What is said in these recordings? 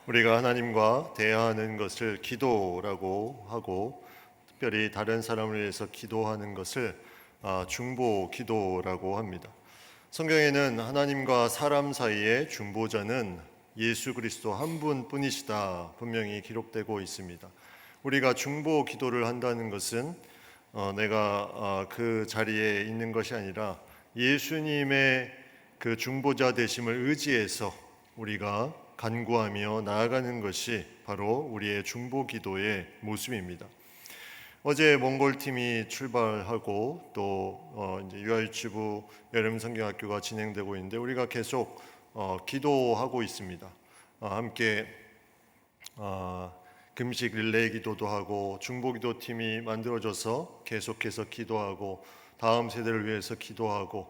우리가 하나님과 대화하는 것을 기도라고 하고, 특별히 다른 사람을 위해서 기도하는 것을 중보 기도라고 합니다. 성경에는 하나님과 사람 사이의 중보자는 예수 그리스도 한 분뿐이시다 분명히 기록되고 있습니다. 우리가 중보 기도를 한다는 것은 내가 그 자리에 있는 것이 아니라 예수님의 그 중보자 되심을 의지해서 우리가 간구하며 나아가는 것이 바로 우리의 중보 기도의 모습입니다. 어제 몽골 팀이 출발하고 또 이제 유아유치부 여름 성경학교가 진행되고 있는데 우리가 계속 기도하고 있습니다. 함께 금식 릴레이 기도도 하고 중보 기도 팀이 만들어져서 계속해서 기도하고 다음 세대를 위해서 기도하고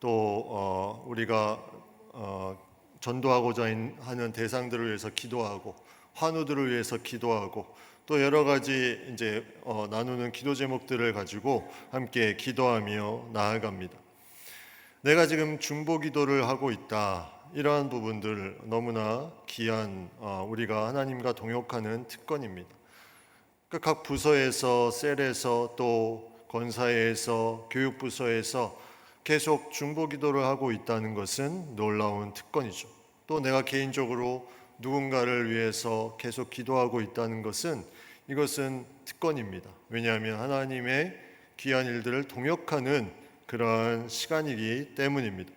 또 우리가 전도하고자 하는 대상들을 위해서 기도하고 환우들을 위해서 기도하고 또 여러 가지 이제 나누는 기도 제목들을 가지고 함께 기도하며 나아갑니다. 내가 지금 중보 기도를 하고 있다. 이러한 부분들 너무나 귀한 우리가 하나님과 동역하는 특권입니다. 그러니까 각 부서에서 셀에서 또 권사회에서 교육부서에서 계속 중보 기도를 하고 있다는 것은 놀라운 특권이죠. 또 내가 개인적으로 누군가를 위해서 계속 기도하고 있다는 것은 이것은 특권입니다. 왜냐하면 하나님의 귀한 일들을 동역하는 그러한 시간이기 때문입니다.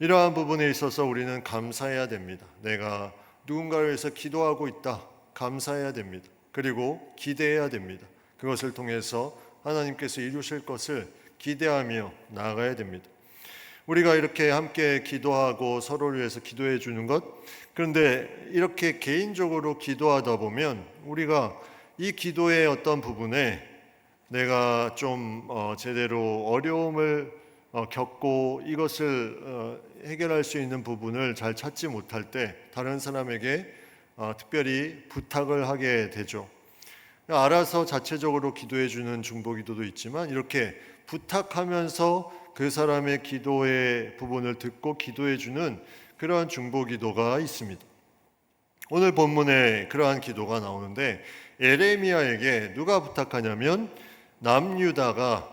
이러한 부분에 있어서 우리는 감사해야 됩니다. 내가 누군가를 위해서 기도하고 있다. 감사해야 됩니다. 그리고 기대해야 됩니다. 그것을 통해서 하나님께서 이루실 것을 기대하며 나아가야 됩니다. 우리가 이렇게 함께 기도하고 서로를 위해서 기도해 주는 것, 그런데 이렇게 개인적으로 기도하다 보면 우리가 이 기도의 어떤 부분에 내가 좀 제대로 어려움을 겪고 이것을 해결할 수 있는 부분을 잘 찾지 못할 때 다른 사람에게 특별히 부탁을 하게 되죠. 알아서 자체적으로 기도해 주는 중보 기도도 있지만 이렇게 부탁하면서 그 사람의 기도의 부분을 듣고 기도해 주는 그러한 중보 기도가 있습니다. 오늘 본문에 그러한 기도가 나오는데 에레미야에게 누가 부탁하냐면 남유다가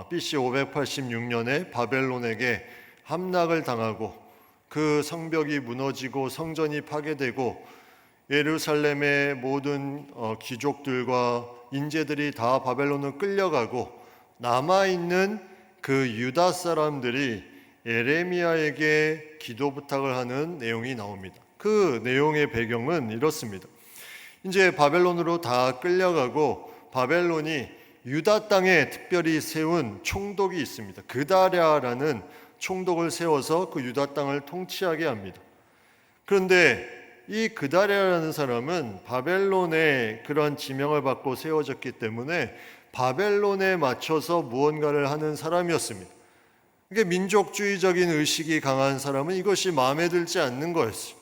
BC 586년에 바벨론에게 함락을 당하고 그 성벽이 무너지고 성전이 파괴되고 예루살렘의 모든 귀족들과 인재들이 다 바벨론으로 끌려가고 남아있는 그 유다 사람들이 에레미야에게 기도 부탁을 하는 내용이 나옵니다. 그 내용의 배경은 이렇습니다. 이제 바벨론으로 다 끌려가고 바벨론이 유다 땅에 특별히 세운 총독이 있습니다. 그다랴라는 총독을 세워서 그 유다 땅을 통치하게 합니다. 그런데 이 그다랴라는 사람은 바벨론의 그런 지명을 받고 세워졌기 때문에 바벨론에 맞춰서 무언가를 하는 사람이었습니다. 그러니까 민족주의적인 의식이 강한 사람은 이것이 마음에 들지 않는 거였어요.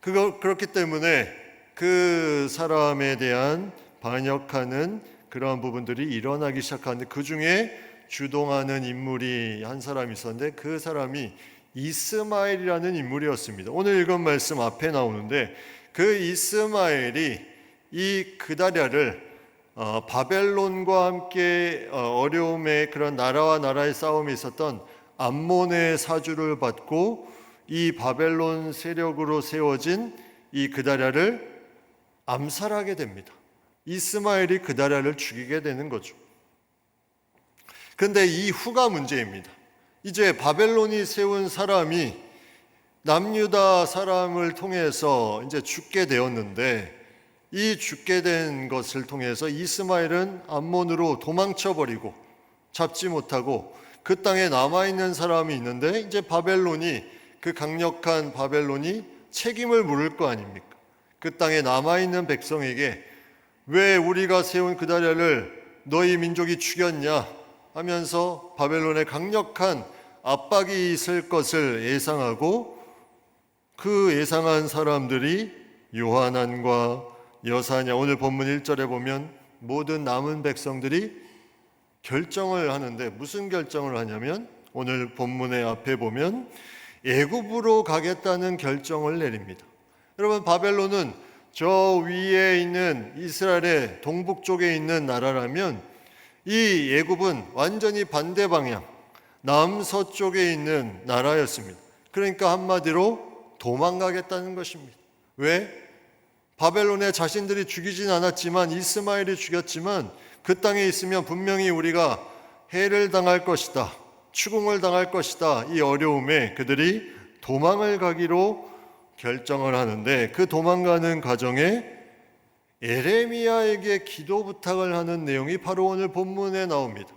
그렇기 때문에 그 사람에 대한 반역하는 그러한 부분들이 일어나기 시작하는데 그 중에 주동하는 인물이 한 사람이 있었는데 그 사람이 이스마엘이라는 인물이었습니다. 오늘 읽은 말씀 앞에 나오는데 그 이스마엘이 이 그다랴를 바벨론과 함께 어려움의 그런 나라와 나라의 싸움이 있었던 암몬의 사주를 받고 이 바벨론 세력으로 세워진 이 그다랴를 암살하게 됩니다. 이스마엘이 그다랴를 죽이게 되는 거죠. 그런데 이 후가 문제입니다. 이제 바벨론이 세운 사람이 남유다 사람을 통해서 이제 죽게 되었는데 이 죽게 된 것을 통해서 이스마엘은 암몬으로 도망쳐버리고 잡지 못하고 그 땅에 남아있는 사람이 있는데 이제 바벨론이 그 강력한 바벨론이 책임을 물을 거 아닙니까? 그 땅에 남아있는 백성에게 왜 우리가 세운 그다랴를 너희 민족이 죽였냐 하면서 바벨론의 강력한 압박이 있을 것을 예상하고 그 예상한 사람들이 요하난과 여사냐 오늘 본문 1절에 보면 모든 남은 백성들이 결정을 하는데 무슨 결정을 하냐면 오늘 본문의 앞에 보면 애굽으로 가겠다는 결정을 내립니다. 여러분, 바벨론은 저 위에 있는 이스라엘의 동북 쪽에 있는 나라라면 이 애굽은 완전히 반대 방향, 남서쪽에 있는 나라였습니다. 그러니까 한마디로 도망가겠다는 것입니다. 왜? 바벨론에 자신들이 죽이진 않았지만, 이스마엘이 죽였지만 그 땅에 있으면 분명히 우리가 해를 당할 것이다, 추궁을 당할 것이다, 이 어려움에 그들이 도망을 가기로 결정을 하는데, 그 도망가는 과정에 에레미야에게 기도 부탁을 하는 내용이 바로 오늘 본문에 나옵니다.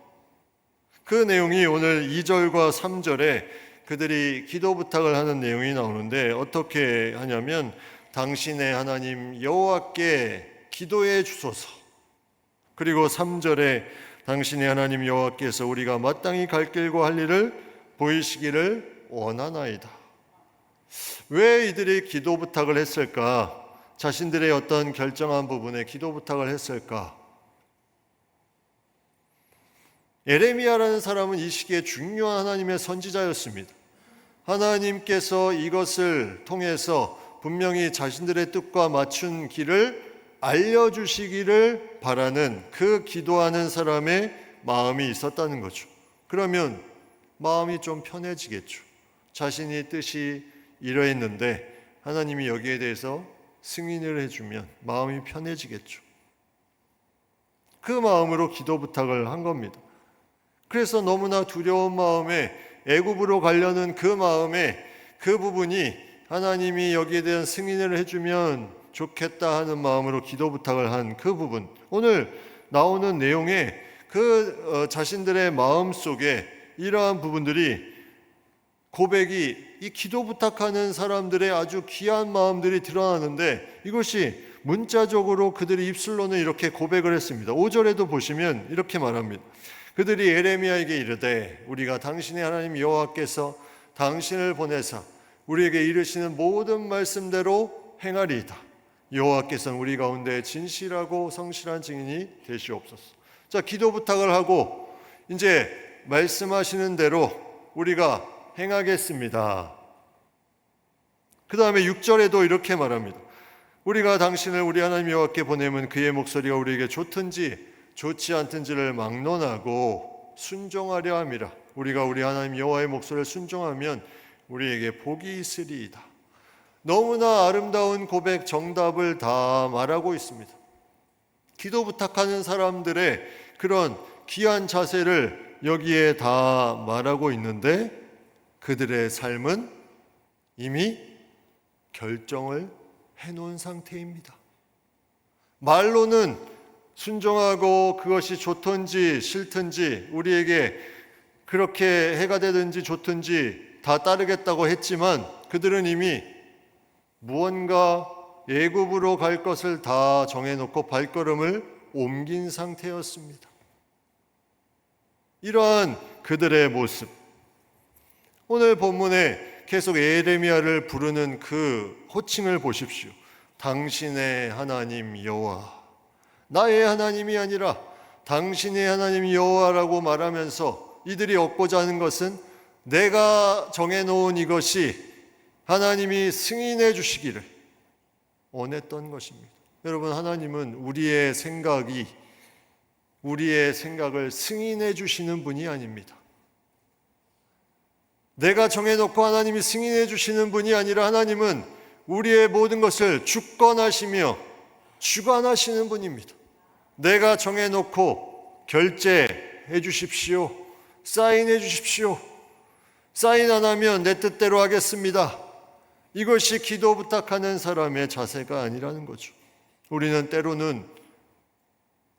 그 내용이 오늘 2절과 3절에 그들이 기도 부탁을 하는 내용이 나오는데, 어떻게 하냐면 당신의 하나님 여호와께 기도해 주소서, 그리고 3절에 당신의 하나님 여호와께서 우리가 마땅히 갈 길과 할 일을 보이시기를 원하나이다. 왜 이들이 기도 부탁을 했을까? 자신들의 어떤 결정한 부분에 기도 부탁을 했을까? 에레미야라는 사람은 이 시기에 중요한 하나님의 선지자였습니다. 하나님께서 이것을 통해서 분명히 자신들의 뜻과 맞춘 길을 알려주시기를 바라는, 그 기도하는 사람의 마음이 있었다는 거죠. 그러면 마음이 좀 편해지겠죠. 자신이 뜻이 이러했는데 하나님이 여기에 대해서 승인을 해주면 마음이 편해지겠죠. 그 마음으로 기도 부탁을 한 겁니다. 그래서 너무나 두려운 마음에, 애굽으로 가려는 그 마음에, 그 부분이 하나님이 여기에 대한 승인을 해주면 좋겠다 하는 마음으로 기도 부탁을 한 그 부분, 오늘 나오는 내용에 그 자신들의 마음 속에 이러한 부분들이, 고백이, 이 기도 부탁하는 사람들의 아주 귀한 마음들이 드러나는데, 이것이 문자적으로 그들이 입술로는 이렇게 고백을 했습니다. 5절에도 보시면 이렇게 말합니다. 그들이 에레미야에게 이르되 우리가 당신의 하나님 여호와께서 당신을 보내사 우리에게 이르시는 모든 말씀대로 행하리이다. 여호와께서는 우리 가운데 진실하고 성실한 증인이 되시옵소서. 자, 기도 부탁을 하고 이제 말씀하시는 대로 우리가 행하겠습니다. 그 다음에 6절에도 이렇게 말합니다. 우리가 당신을 우리 하나님 여호와께 보내면 그의 목소리가 우리에게 좋든지 좋지 않든지를 막론하고 순종하려 함이라. 우리가 우리 하나님 여호와의 목소리를 순종하면 우리에게 복이 있으리이다. 너무나 아름다운 고백, 정답을 다 말하고 있습니다. 기도 부탁하는 사람들의 그런 귀한 자세를 여기에 다 말하고 있는데, 그들의 삶은 이미 결정을 해놓은 상태입니다. 말로는 순종하고 그것이 좋든지 싫든지, 우리에게 그렇게 해가 되든지 좋든지 다 따르겠다고 했지만, 그들은 이미 무언가 애굽으로 갈 것을 다 정해놓고 발걸음을 옮긴 상태였습니다. 이러한 그들의 모습, 오늘 본문에 계속 에레미야를 부르는 그 호칭을 보십시오. 당신의 하나님 여호와, 나의 하나님이 아니라 당신의 하나님 여호와라고 말하면서 이들이 얻고자 하는 것은 내가 정해놓은 이것이 하나님이 승인해 주시기를 원했던 것입니다. 여러분, 하나님은 우리의 생각을 승인해 주시는 분이 아닙니다. 내가 정해놓고 하나님이 승인해 주시는 분이 아니라, 하나님은 우리의 모든 것을 주권하시며 주관하시는 분입니다. 내가 정해놓고 결제해 주십시오, 사인해 주십시오, 사인 안 하면 내 뜻대로 하겠습니다, 이것이 기도 부탁하는 사람의 자세가 아니라는 거죠. 우리는 때로는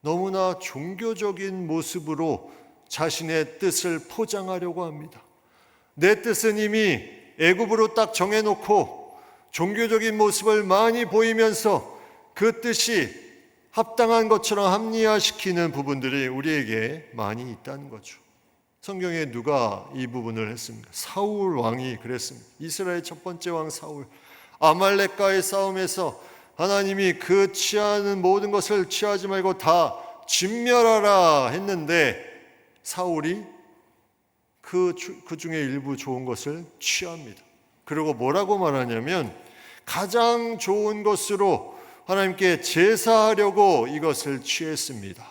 너무나 종교적인 모습으로 자신의 뜻을 포장하려고 합니다. 내 뜻은 이미 애굽으로 딱 정해놓고 종교적인 모습을 많이 보이면서 그 뜻이 합당한 것처럼 합리화시키는 부분들이 우리에게 많이 있다는 거죠. 성경에 누가 이 부분을 했습니까? 사울 왕이 그랬습니다. 이스라엘 첫 번째 왕 사울, 아말렉과의 싸움에서 하나님이 그 취하는 모든 것을 취하지 말고 다 진멸하라 했는데, 사울이 그 중에 일부 좋은 것을 취합니다. 그리고 뭐라고 말하냐면, 가장 좋은 것으로 하나님께 제사하려고 이것을 취했습니다.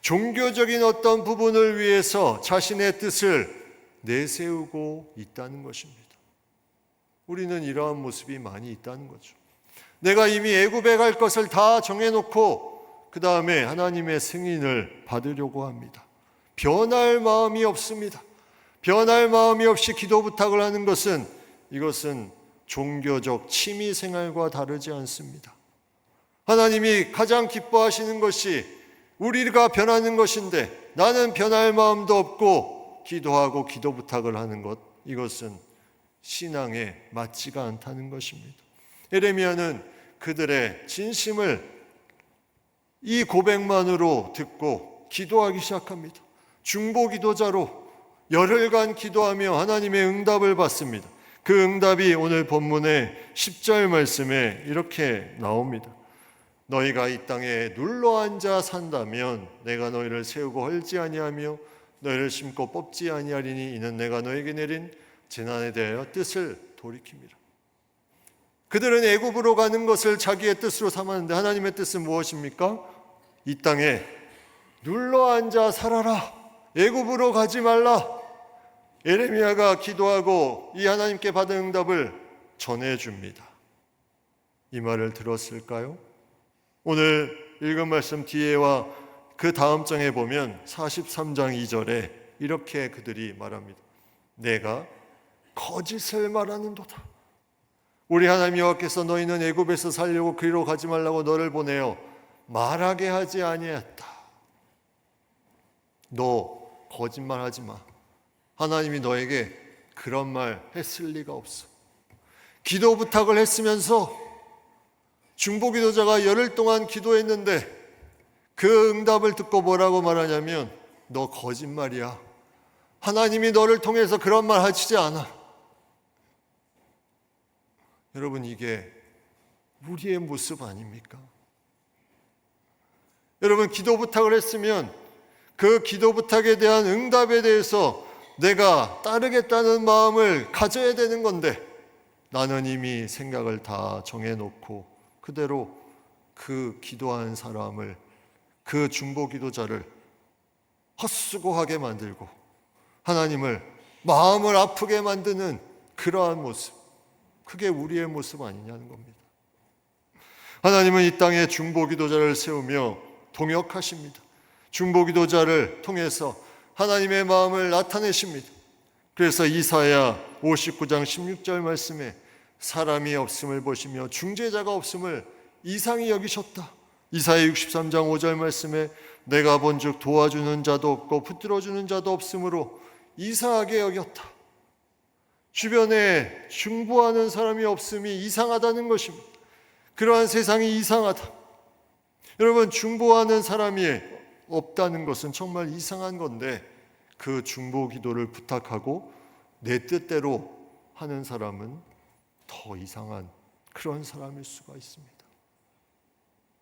종교적인 어떤 부분을 위해서 자신의 뜻을 내세우고 있다는 것입니다. 우리는 이러한 모습이 많이 있다는 거죠. 내가 이미 애굽에 갈 것을 다 정해놓고 그 다음에 하나님의 승인을 받으려고 합니다. 변할 마음이 없습니다. 변할 마음이 없이 기도 부탁을 하는 것은 이것은 종교적 취미 생활과 다르지 않습니다. 하나님이 가장 기뻐하시는 것이 우리가 변하는 것인데 나는 변할 마음도 없고 기도하고 기도 부탁을 하는 것, 이것은 신앙에 맞지가 않다는 것입니다. 예레미야는 그들의 진심을 이 고백만으로 듣고 기도하기 시작합니다. 중보 기도자로 열흘간 기도하며 하나님의 응답을 받습니다. 그 응답이 오늘 본문의 10절 말씀에 이렇게 나옵니다. 너희가 이 땅에 눌러앉아 산다면 내가 너희를 세우고 헐지 아니하며 너희를 심고 뽑지 아니하리니 이는 내가 너에게 내린 재난에 대하여 뜻을 돌이킵니다. 그들은 애굽으로 가는 것을 자기의 뜻으로 삼았는데 하나님의 뜻은 무엇입니까? 이 땅에 눌러앉아 살아라. 애굽으로 가지 말라. 예레미야가 기도하고 이 하나님께 받은 응답을 전해줍니다. 이 말을 들었을까요? 오늘 읽은 말씀 뒤에와 그 다음 장에 보면 43장 2절에 이렇게 그들이 말합니다. 내가 거짓을 말하는도다. 우리 하나님 여호와께서 너희는 애굽에서 살려고 그리로 가지 말라고 너를 보내어 말하게 하지 아니했다. 너 거짓말하지 마. 하나님이 너에게 그런 말 했을 리가 없어. 기도 부탁을 했으면서 중보기도자가 열흘 동안 기도했는데 그 응답을 듣고 뭐라고 말하냐면 너 거짓말이야. 하나님이 너를 통해서 그런 말 하시지 않아. 여러분, 이게 우리의 모습 아닙니까? 여러분, 기도 부탁을 했으면 그 기도 부탁에 대한 응답에 대해서 내가 따르겠다는 마음을 가져야 되는 건데 나는 이미 생각을 다 정해놓고 그대로 그 기도한 사람을, 그 중보 기도자를 헛수고하게 만들고 하나님을 마음을 아프게 만드는 그러한 모습, 그게 우리의 모습 아니냐는 겁니다. 하나님은 이 땅에 중보 기도자를 세우며 동역하십니다. 중보 기도자를 통해서 하나님의 마음을 나타내십니다. 그래서 이사야 59장 16절 말씀에 사람이 없음을 보시며 중재자가 없음을 이상히 여기셨다. 이사야 63장 5절 말씀에 내가 본즉 도와주는 자도 없고 붙들어주는 자도 없으므로 이상하게 여겼다. 주변에 중보하는 사람이 없음이 이상하다는 것입니다. 그러한 세상이 이상하다. 여러분, 중보하는 사람이 없다는 것은 정말 이상한 건데 그 중보 기도를 부탁하고 내 뜻대로 하는 사람은 더 이상한 그런 사람일 수가 있습니다.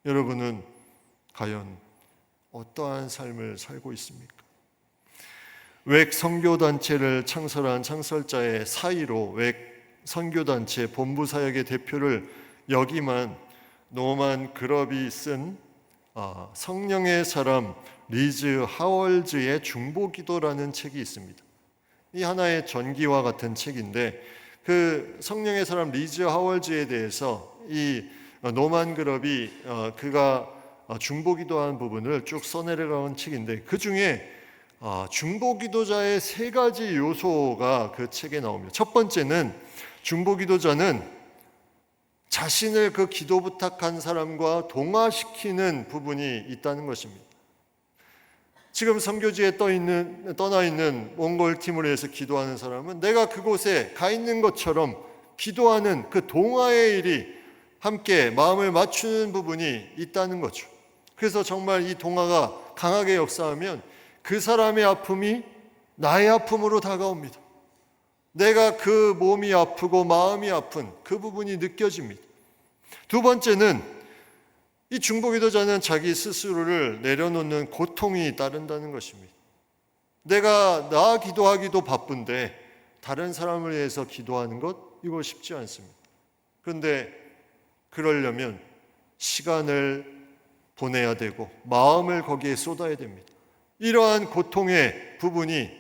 여러분은 과연 어떠한 삶을 살고 있습니까? 웩 선교단체를 창설한 창설자의 사이로 웩 선교단체 본부 사역의 대표를 역임한 노만 그럽이 쓴 성령의 사람 리즈 하월즈의 중보기도라는 책이 있습니다. 이 하나의 전기와 같은 책인데 그 성령의 사람 리즈 하월즈에 대해서 이 노만 그럽이 그가 중보기도한 부분을 쭉 써내려간 책인데 그 중에 중보기도자의 세 가지 요소가 그 책에 나옵니다. 첫 번째는 중보기도자는 자신을 그 기도 부탁한 사람과 동화시키는 부분이 있다는 것입니다. 지금 선교지에 떠나 있는 몽골 팀을 위해서 기도하는 사람은 내가 그곳에 가 있는 것처럼 기도하는 그 동화의 일이 함께 마음을 맞추는 부분이 있다는 거죠. 그래서 정말 이 동화가 강하게 역사하면 그 사람의 아픔이 나의 아픔으로 다가옵니다. 내가 그 몸이 아프고 마음이 아픈 그 부분이 느껴집니다. 두 번째는 이 중보기도자는 자기 스스로를 내려놓는 고통이 따른다는 것입니다. 내가 나 기도하기도 바쁜데 다른 사람을 위해서 기도하는 것, 이거 쉽지 않습니다. 그런데 그러려면 시간을 보내야 되고 마음을 거기에 쏟아야 됩니다. 이러한 고통의 부분이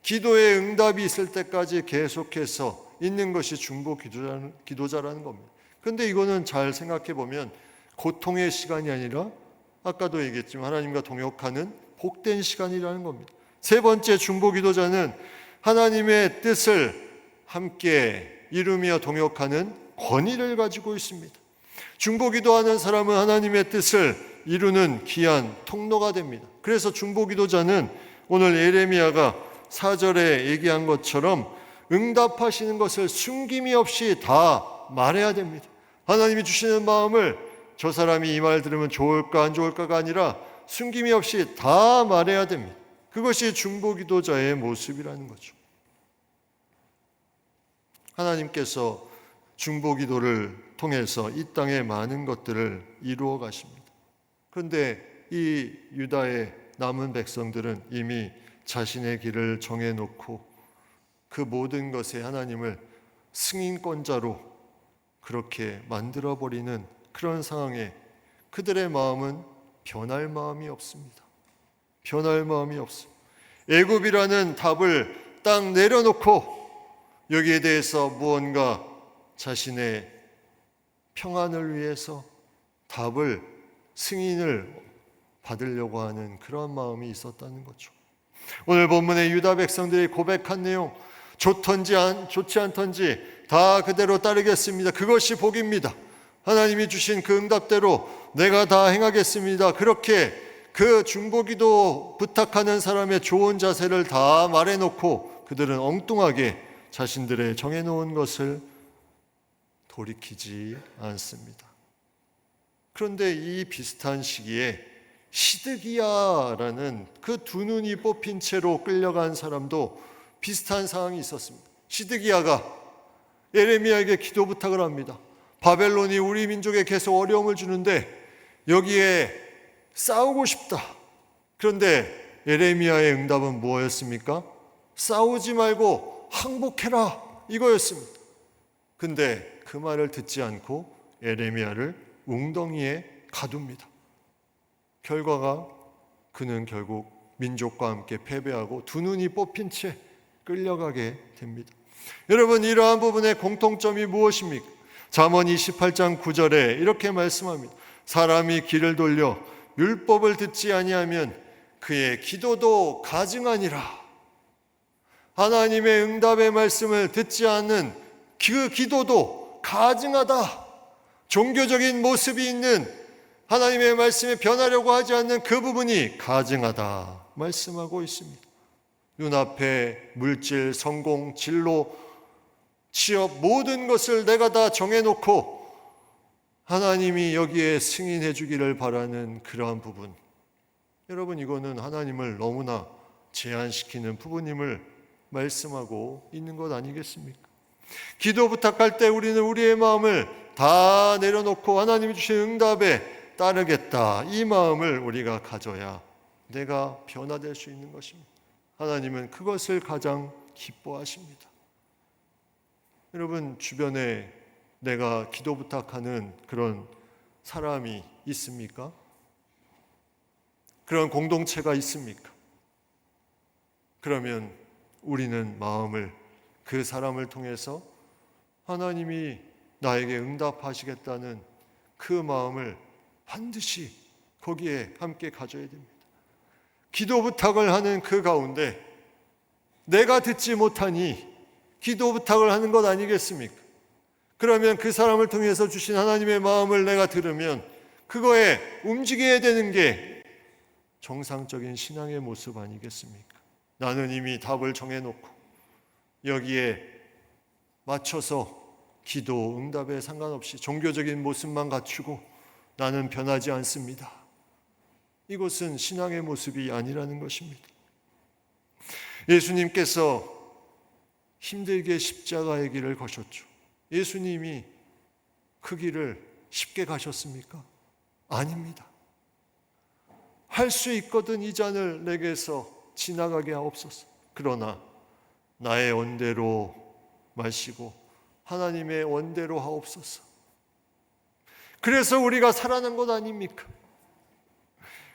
기도의 응답이 있을 때까지 계속해서 있는 것이 중보 기도자라는 겁니다. 그런데 이거는 잘 생각해 보면 고통의 시간이 아니라 아까도 얘기했지만 하나님과 동역하는 복된 시간이라는 겁니다. 세 번째, 중보 기도자는 하나님의 뜻을 함께 이루며 동역하는 권위를 가지고 있습니다. 중보 기도하는 사람은 하나님의 뜻을 이루는 귀한 통로가 됩니다. 그래서 중보 기도자는 오늘 예레미야가 4절에 얘기한 것처럼 응답하시는 것을 숨김이 없이 다 말해야 됩니다. 하나님이 주시는 마음을 저 사람이 이 말 들으면 좋을까 안 좋을까가 아니라 숨김이 없이 다 말해야 됩니다. 그것이 중보 기도자의 모습이라는 거죠. 하나님께서 중보 기도를 통해서 이 땅에 많은 것들을 이루어 가십니다. 그런데 이 유다의 남은 백성들은 이미 자신의 길을 정해놓고 그 모든 것에 하나님을 승인권자로 그렇게 만들어버리는 그런 상황에 그들의 마음은 변할 마음이 없습니다. 변할 마음이 없습니다. 애굽이라는 답을 딱 내려놓고 여기에 대해서 무언가 자신의 평안을 위해서 답을 승인을 받으려고 하는 그런 마음이 있었다는 거죠. 오늘 본문의 유다 백성들이 고백한 내용, 좋지 않던지 다 그대로 따르겠습니다. 그것이 복입니다. 하나님이 주신 그 응답대로 내가 다 행하겠습니다. 그렇게 그 중보기도 부탁하는 사람의 좋은 자세를 다 말해놓고 그들은 엉뚱하게 자신들의 정해놓은 것을 돌이키지 않습니다. 그런데 이 비슷한 시기에 시드기야라는 그 두 눈이 뽑힌 채로 끌려간 사람도 비슷한 상황이 있었습니다. 시드기야가 예레미야에게 기도 부탁을 합니다. 바벨론이 우리 민족에 계속 어려움을 주는데 여기에 싸우고 싶다. 그런데 예레미야의 응답은 뭐였습니까? 싸우지 말고 항복해라, 이거였습니다. 근데 그 말을 듣지 않고 예레미야를 웅덩이에 가둡니다. 결과가 그는 결국 민족과 함께 패배하고 두 눈이 뽑힌 채 끌려가게 됩니다. 여러분, 이러한 부분의 공통점이 무엇입니까? 잠언 28장 9절에 이렇게 말씀합니다. 사람이 귀를 돌려 율법을 듣지 아니하면 그의 기도도 가증하니라. 하나님의 응답의 말씀을 듣지 않는 그 기도도 가증하다. 종교적인 모습이 있는 하나님의 말씀에 변하려고 하지 않는 그 부분이 가증하다 말씀하고 있습니다. 눈앞에 물질, 성공, 진로, 취업 모든 것을 내가 다 정해놓고 하나님이 여기에 승인해 주기를 바라는 그러한 부분, 여러분, 이거는 하나님을 너무나 제한시키는 부분임을 말씀하고 있는 것 아니겠습니까? 기도 부탁할 때 우리는 우리의 마음을 다 내려놓고 하나님이 주신 응답에 따르겠다, 이 마음을 우리가 가져야 내가 변화될 수 있는 것입니다. 하나님은 그것을 가장 기뻐하십니다. 여러분, 주변에 내가 기도 부탁하는 그런 사람이 있습니까? 그런 공동체가 있습니까? 그러면 우리는 마음을 그 사람을 통해서 하나님이 나에게 응답하시겠다는 그 마음을 반드시 거기에 함께 가져야 됩니다. 기도 부탁을 하는 그 가운데 내가 듣지 못하니 기도 부탁을 하는 것 아니겠습니까? 그러면 그 사람을 통해서 주신 하나님의 마음을 내가 들으면 그거에 움직여야 되는 게 정상적인 신앙의 모습 아니겠습니까? 나는 이미 답을 정해놓고 여기에 맞춰서 기도 응답에 상관없이 종교적인 모습만 갖추고 나는 변하지 않습니다. 이것은 신앙의 모습이 아니라는 것입니다. 예수님께서 힘들게 십자가의 길을 거셨죠. 예수님이 그 길을 쉽게 가셨습니까? 아닙니다. 할 수 있거든 이 잔을 내게서 지나가게 하옵소서. 그러나 나의 원대로 마시고 하나님의 원대로 하옵소서. 그래서 우리가 살아난 것 아닙니까?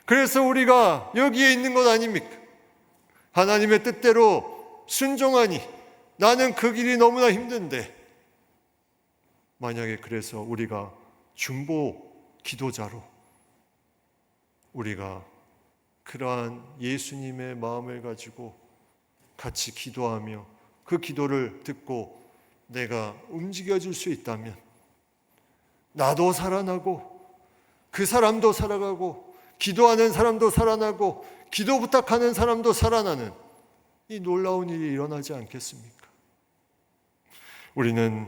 그래서 우리가 여기에 있는 것 아닙니까? 하나님의 뜻대로 순종하니 나는 그 길이 너무나 힘든데, 만약에 그래서 우리가 중보 기도자로 우리가 그러한 예수님의 마음을 가지고 같이 기도하며 그 기도를 듣고 내가 움직여줄 수 있다면 나도 살아나고 그 사람도 살아가고 기도하는 사람도 살아나고 기도 부탁하는 사람도 살아나는 이 놀라운 일이 일어나지 않겠습니까? 우리는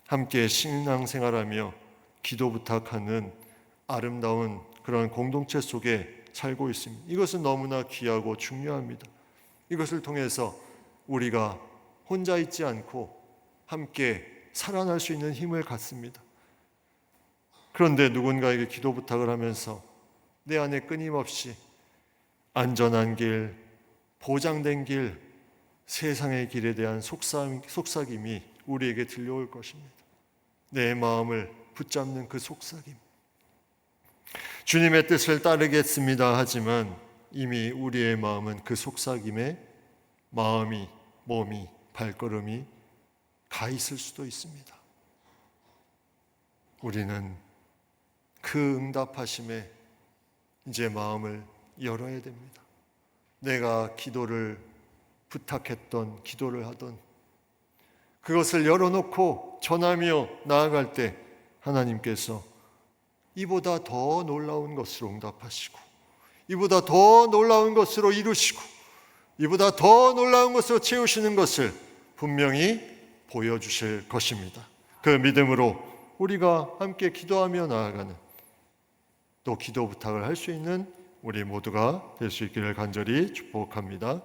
함께 신앙생활하며 기도 부탁하는 아름다운 그런 공동체 속에 살고 있습니다. 이것은 너무나 귀하고 중요합니다. 이것을 통해서 우리가 혼자 있지 않고 함께 살아날 수 있는 힘을 갖습니다. 그런데 누군가에게 기도 부탁을 하면서 내 안에 끊임없이 안전한 길, 보장된 길, 세상의 길에 대한 속삭임이 우리에게 들려올 것입니다. 내 마음을 붙잡는 그 속삭임. 주님의 뜻을 따르겠습니다 하지만 이미 우리의 마음은 그 속삭임에 마음이, 몸이, 발걸음이 가 있을 수도 있습니다. 우리는 그 응답하심에 이제 마음을 열어야 됩니다. 내가 기도를 부탁했던, 기도를 하던 그것을 열어놓고 전하며 나아갈 때 하나님께서 이보다 더 놀라운 것으로 응답하시고 이보다 더 놀라운 것으로 이루시고 이보다 더 놀라운 것으로 채우시는 것을 분명히 보여주실 것입니다. 그 믿음으로 우리가 함께 기도하며 나아가는, 또 기도 부탁을 할 수 있는 우리 모두가 될 수 있기를 간절히 축복합니다.